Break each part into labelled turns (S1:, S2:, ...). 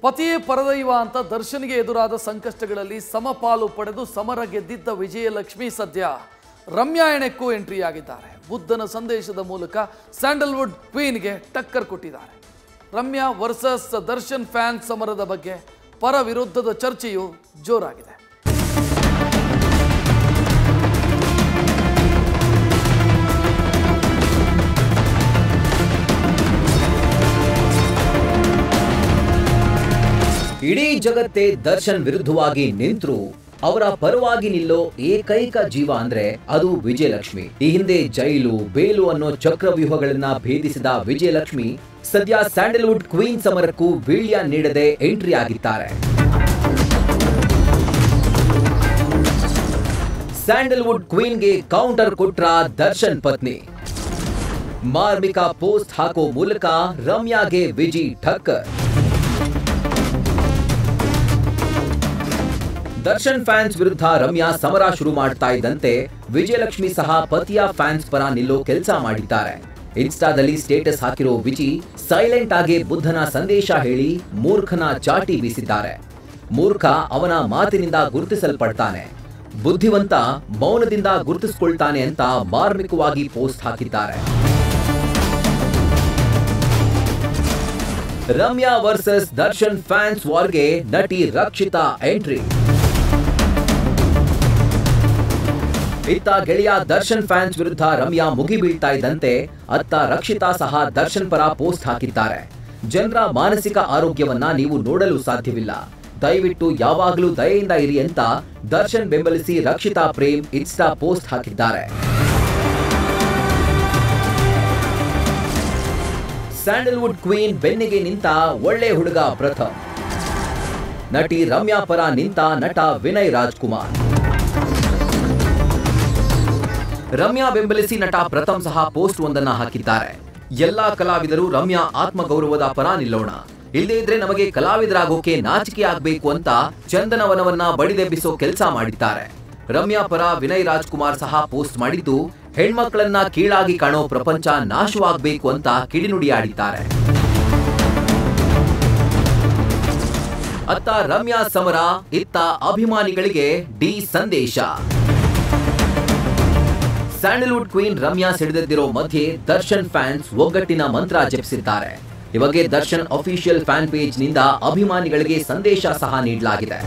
S1: ಪತಿಯೇ ಪರದೈವ ಅಂತ ದರ್ಶನ್ಗೆ ಎದುರಾದ ಸಂಕಷ್ಟಗಳಲ್ಲಿ ಸಮಪಾಲು ಪಡೆದು ಸಮರ ಗೆದ್ದಿದ್ದ ವಿಜಯಲಕ್ಷ್ಮಿ ಸದ್ಯ ರಮ್ಯಾ ಎಣೆಕ್ಕೂ ಎಂಟ್ರಿ ಆಗಿದ್ದಾರೆ. ಬುದ್ಧನ ಸಂದೇಶದ ಮೂಲಕ ಸ್ಯಾಂಡಲ್ವುಡ್ ಕ್ವೀನ್ಗೆ ಟಕ್ಕರ್ ಕೊಟ್ಟಿದ್ದಾರೆ. ರಮ್ಯಾ ವರ್ಸಸ್ ದರ್ಶನ್ ಫ್ಯಾನ್ ಸಮರದ ಬಗ್ಗೆ ಪರ ವಿರುದ್ಧದ ಚರ್ಚೆಯು ಜೋರಾಗಿದೆ.
S2: ಇಡೀ ಜಗತ್ತೇ ದರ್ಶನ್ ವಿರುದ್ಧವಾಗಿ ನಿಂತರೂ ಅವರ ಪರವಾಗಿ ನಿಲ್ಲೋ ಏಕೈಕ ಜೀವ ಅಂದ್ರೆ ಅದು ವಿಜಯಲಕ್ಷ್ಮಿ. ಈ ಹಿಂದೆ ಜೈಲು ಬೇಲು ಅನ್ನೋ ಚಕ್ರವ್ಯೂಹಗಳನ್ನ ಭೇದಿಸಿದ ವಿಜಯಲಕ್ಷ್ಮಿ ಸದ್ಯ ಸ್ಯಾಂಡಲ್ವುಡ್ ಕ್ವೀನ್ ಸಮರಕ್ಕೂ ವೀಳ್ಯ ನೀಡದೆ ಎಂಟ್ರಿ ಆಗಿದ್ದಾರೆ. ಸ್ಯಾಂಡಲ್ವುಡ್ ಕ್ವೀನ್ಗೆ ಕೌಂಟರ್ ಕೊಟ್ರ ದರ್ಶನ್ ಪತ್ನಿ. ಮಾರ್ಮಿಕ ಪೋಸ್ಟ್ ಹಾಕೋ ಮೂಲಕ ರಮ್ಯಾಗೆ ವಿಜಿ ಠಕ್ಕರ್. ದರ್ಶನ್ ಫ್ಯಾನ್ಸ್ ವಿರುದ್ಧ ರಮ್ಯಾ ಸಮರ ಶುರು ಮಾಡ್ತಾ ಇದ್ದಂತೆ ವಿಜಯಲಕ್ಷ್ಮಿ ಸಹ ಪತಿಯ ಫ್ಯಾನ್ಸ್ ಪರ ನಿಲ್ಲೋ ಕೆಲಸ ಮಾಡಿದ್ದಾರೆ. ಇನ್ಸ್ಟಾದಲ್ಲಿ ಸ್ಟೇಟಸ್ ಹಾಕಿರೋ ವಿಜಿ ಸೈಲೆಂಟ್ ಆಗಿ ಬುದ್ಧನ ಸಂದೇಶ ಹೇಳಿ ಮೂರ್ಖನ ಚಾಟಿ ಬೀಸಿದ್ದಾರೆ. ಮೂರ್ಖ ಅವನ ಮಾತಿನಿಂದ ಗುರುತಿಸಲ್ಪಡ್ತಾನೆ, ಬುದ್ಧಿವಂತ ಮೌನದಿಂದ ಗುರುತಿಸಿಕೊಳ್ತಾನೆ ಅಂತ ಮಾರ್ಮಿಕವಾಗಿ ಪೋಸ್ಟ್ ಹಾಕಿದ್ದಾರೆ. ರಮ್ಯಾ ವರ್ಸಸ್ ದರ್ಶನ್ ಫ್ಯಾನ್ಸ್ ವಾರ್ಗೆ ನಟಿ ರಕ್ಷಿತಾ ಎಂಟ್ರಿ. ಇತ್ತ ಗೆಳೆಯ ದರ್ಶನ್ ಫ್ಯಾನ್ಸ್ ವಿರುದ್ಧ ರಮ್ಯಾ ಮುಗಿಬೀಳ್ತಾ ಇದ್ದಂತೆ ಅತ್ತ ರಕ್ಷಿತಾ ಸಹ ದರ್ಶನ್ ಪರ ಪೋಸ್ಟ್ ಹಾಕಿದ್ದಾರೆ. ಜನರ ಮಾನಸಿಕ ಆರೋಗ್ಯವನ್ನ ನೀವು ನೋಡಲು ಸಾಧ್ಯವಿಲ್ಲ, ದಯವಿಟ್ಟು ಯಾವಾಗಲೂ ದಯೆಯಿಂದ ಇರಿ ಅಂತ ದರ್ಶನ್ ಬೆಂಬಲಿಸಿ ರಕ್ಷಿತಾ ಪ್ರೇಮ್ ಇನ್ಸ್ಟಾ ಪೋಸ್ಟ್ ಹಾಕಿದ್ದಾರೆ. ಸ್ಯಾಂಡಲ್ವುಡ್ ಕ್ವೀನ್ ಬೆನ್ನಿಗೆ ನಿಂತ ಒಳ್ಳೆ ಹುಡುಗ ಪ್ರಥಮ್. ನಟಿ ರಮ್ಯಾ ಪರ ನಿಂತ ನಟ ವಿನಯ್ ರಾಜ್ಕುಮಾರ್. ರಮ್ಯಾ ಬೆಂಬಲಿಸಿ ನಟ ಪ್ರಥಮ್ ಸಹ ಪೋಸ್ಟ್ ಒಂದನ್ನ ಹಾಕಿದ್ದಾರೆ. ಎಲ್ಲಾ ಕಲಾವಿದರು ರಮ್ಯಾ ಆತ್ಮಗೌರವದ ಪರ ನಿಲ್ಲೋಣ, ಇಲ್ಲದೇ ಇದ್ರೆ ನಮಗೆ ಕಲಾವಿದರಾಗೋಕೆ ನಾಚಿಕೆ ಆಗ್ಬೇಕು ಅಂತ ಚಂದನವನವನ್ನ ಬಡಿದೆಬ್ಬಿಸೋ ಕೆಲಸ ಮಾಡಿದ್ದಾರೆ. ರಮ್ಯಾ ಪರ ವಿನಯ್ ರಾಜ್ಕುಮಾರ್ ಸಹ ಪೋಸ್ಟ್ ಮಾಡಿದ್ದು ಹೆಣ್ಮಕ್ಳನ್ನ ಕೀಳಾಗಿ ಕಾಣೋ ಪ್ರಪಂಚ ನಾಶವಾಗಬೇಕು ಅಂತ ಕಿಡಿನುಡಿಯಾಡಿದ್ದಾರೆ. ಅತ್ತ ರಮ್ಯಾ ಸಮರ, ಇತ್ತ ಅಭಿಮಾನಿಗಳಿಗೆ ಡಿ ಸಂದೇಶ. ಸ್ಯಾಂಡಲ್ವುಡ್ ಕ್ವೀನ್ ರಮ್ಯಾ ಸಿಡಿದೆದ್ದಿರೋ ಮಧ್ಯೆ ದರ್ಶನ್ ಫ್ಯಾನ್ಸ್ ಒಗ್ಗಟ್ಟಿನ ಮಂತ್ರ ಜಪಿಸಿದ್ದಾರೆ. ಈ ಬಗ್ಗೆ ದರ್ಶನ್ ಅಫಿಷಿಯಲ್ ಫ್ಯಾನ್ ಪೇಜ್ ನಿಂದ ಅಭಿಮಾನಿಗಳಿಗೆ ಸಂದೇಶ ಸಹ ನೀಡಲಾಗಿದೆ.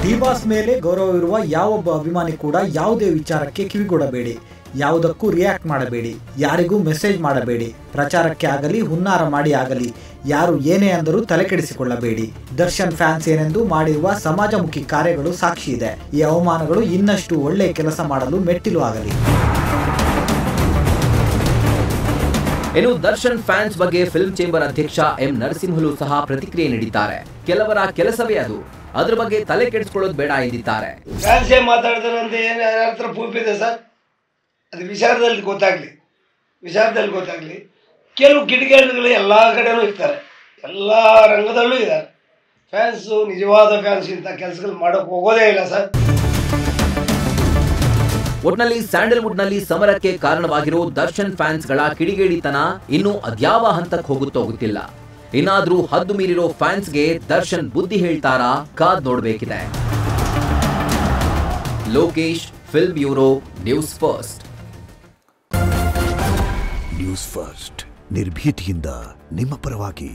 S3: ಡಿ-ಬಾಸ್ ಮೇಲೆ ಗೌರವವಿರುವ ಯಾವೊಬ್ಬ ಅಭಿಮಾನಿ ಕೂಡ ಯಾವುದೇ ವಿಚಾರಕ್ಕೆ ಕಿವಿಗೊಡಬೇಡಿ, ಯಾವುದಕ್ಕೂ ರಿಯಾಕ್ಟ್ ಮಾಡಬೇಡಿ, ಯಾರಿಗೂ ಮೆಸೇಜ್ ಮಾಡಬೇಡಿ, ಪ್ರಚಾರಕ್ಕೆ ಆಗಲಿ ಹುನ್ನಾರ ಮಾಡಿ ಆಗಲಿ ಯಾರು ಏನೇ ಅಂದರೂ ತಲೆಕೆಡಿಸಿಕೊಳ್ಳಬೇಡಿ. ದರ್ಶನ್ ಫ್ಯಾನ್ಸ್ ಏನೆಂದು ಮಾಡಿರುವ ಸಮಾಜಮುಖಿ ಕಾರ್ಯಗಳು ಸಾಕ್ಷಿ ಇದೆ. ಈ ಅವಮಾನಗಳು ಇನ್ನಷ್ಟು ಒಳ್ಳೆ ಕೆಲಸ ಮಾಡಲು ಮೆಟ್ಟಿಲು ಆಗಲಿ.
S2: ಇನ್ನು ದರ್ಶನ್ ಫ್ಯಾನ್ಸ್ ಬಗ್ಗೆ ಫಿಲ್ಮ್ ಚೇಂಬರ್ ಅಧ್ಯಕ್ಷ ಎಂ ನರಸಿಂಹಲು ಸಹ ಪ್ರತಿಕ್ರಿಯೆ ನೀಡಿದ್ದಾರೆ. ಕೆಲವರ ಕೆಲಸವೇ ಅದು, ಅದ್ರ ಬಗ್ಗೆ ತಲೆ ಕೆಡಿಸಿಕೊಳ್ಳೋದು ಬೇಡ ಎಂದಿದ್ದಾರೆ.
S4: ಫ್ಯಾನ್ಸ್ ಏನ್ ಮಾತಾಡ್ತಾರೆ ಅಂತ ಏನು ಯಾರ ಹತ್ರ ಪ್ರೂಫ್ ಇದೆ ಸರ್? ಅದು ವಿಚಾರದಲ್ಲಿ ಗೊತ್ತಾಗಲಿ. ಕೆಲವು ಕಿಡಿಗೇಡಿಗಳು ಎಲ್ಲ ಕಡೆನೂ ಇರ್ತಾರೆ, ಎಲ್ಲ ರಂಗದಲ್ಲೂ ಇದ್ದಾರೆ. ಫ್ಯಾನ್ಸು ನಿಜವಾದ ಫ್ಯಾನ್ಸ್ ಇಂಥ ಕೆಲಸಗಳು ಮಾಡೋಕೆ ಹೋಗೋದೇ ಇಲ್ಲ ಸರ್.
S2: ಒಟ್ನಲ್ಲಿ ಸ್ಯಾಂಡಲ್ವುಡ್ನಲ್ಲಿ ಸಮರಕ್ಕೆ ಕಾರಣವಾಗಿರೋ ದರ್ಶನ್ ಫ್ಯಾನ್ಸ್ಗಳ ಕಿಡಿಗೇಡಿತನ ಇನ್ನು ಅದ್ಯಾವ ಹಂತಕ್ಕೆ ಹೋಗುತ್ತೋ ಗೊತ್ತಿಲ್ಲ. ಇನ್ನಾದ್ರೂ ಹದ್ದು ಮೀರಿರೋ ಫ್ಯಾನ್ಸ್ಗೆ ದರ್ಶನ್ ಬುದ್ಧಿ ಹೇಳ್ತಾರಾ ಕಾದ್ ನೋಡಬೇಕಿದೆ. Lokesh, film bureau, news first.
S5: News first ನಿರ್ಭೀತಿಯಿಂದ ನಿಮ್ಮ ಪರವಾಗಿ.